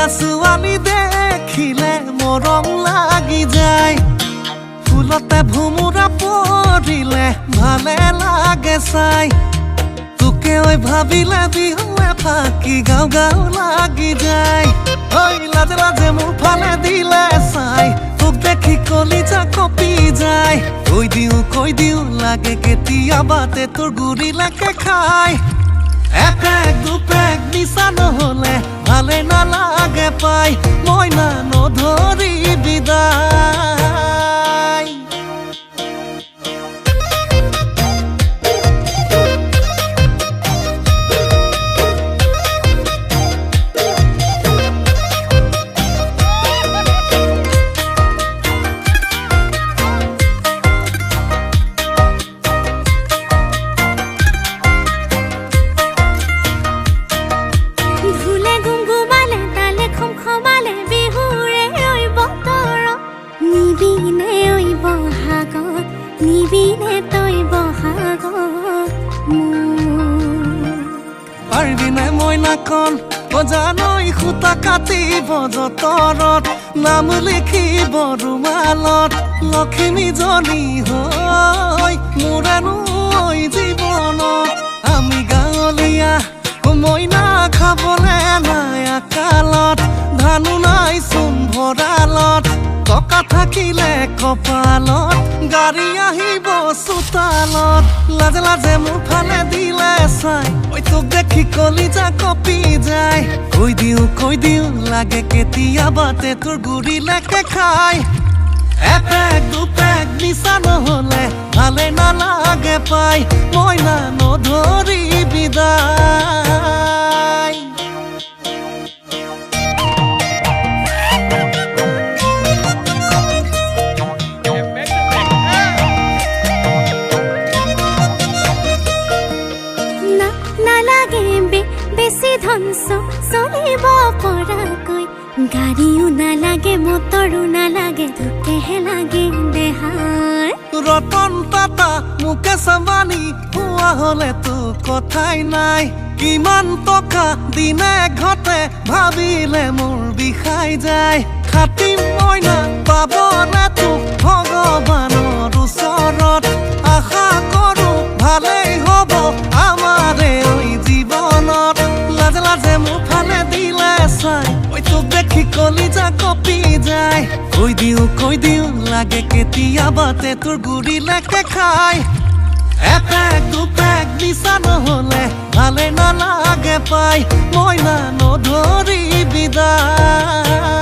ছোৱালী দেখিলে মৰম লাগি যায় ফুলতে ভুমুৰা পৰিলে ভালে লাগে চাই তোকে ঐ ভাবিলে বিহুৱে ফাঁকি গাওঁ গাওঁ লাগি যায় ঐ লাজে লাজে মোৰ ফালে দিলে চাই তোক দেখি কলিজা কঁপি যায় কৈ দিওঁ লাগে কেতিয়াবাতে তোৰ গুৰিলৈকে খাই এপেক দুপেক নিচা নহ'লে ভালে নালাগে পাই মইনা নধৰি বিদায় পাৰবিনে মইনাখন জানৈ সূতা কাটিব যতৰত নাম লিখিব ৰুমালত লক্ষ্মীজনী হৈ মোৰেনো জীৱনত আমি গাঁৱলীয়া মইনা খাবলে নাই আকালত ধানো নাই চোন ভঁৰালত টকা থাকিলে কপালত গাড়ী আহিব চোতালত লাজে লাজে মোৰ ফালে দিলে চাই ঐ তোক দেখি কলিজা কঁপি যায় কৈ দিওঁ লাগে কেতিয়াবাতে তোৰ গুৰিলৈকে খাই এপেক দুপেক নিচা নহ'লে ভালে নালাগে পাই মইনা নধৰি বিদায় বেছি ধন চলিব পৰাকৈ গাড়ীও নালাগে মটৰো নালাগে তোকেহে লাগে দেহাই ৰতন টাটা মুকেশ আম্বানী হোৱা হ'লেতো কথাই নাই কিমান টকা দিনে ঘটে ভাবিলে মোৰ বিষাই যায় খাটি মইনা পাবনে তোক ভগৱানৰ ওচৰত আশা কৰোঁ ভালেই হ'ব আমাৰে জীৱনত লাজে লাজে মোৰ ফালে দিলে চাই ঐ তোক দেখি কলিজা কঁপি যায় কৈ দিওঁ লাগে কেতিয়াবাতে তোৰ গুৰিলৈকে খাই এপেক দুপেক নিচা নহ'লে ভালে নালাগে পাই মইনা নধৰি বিদায়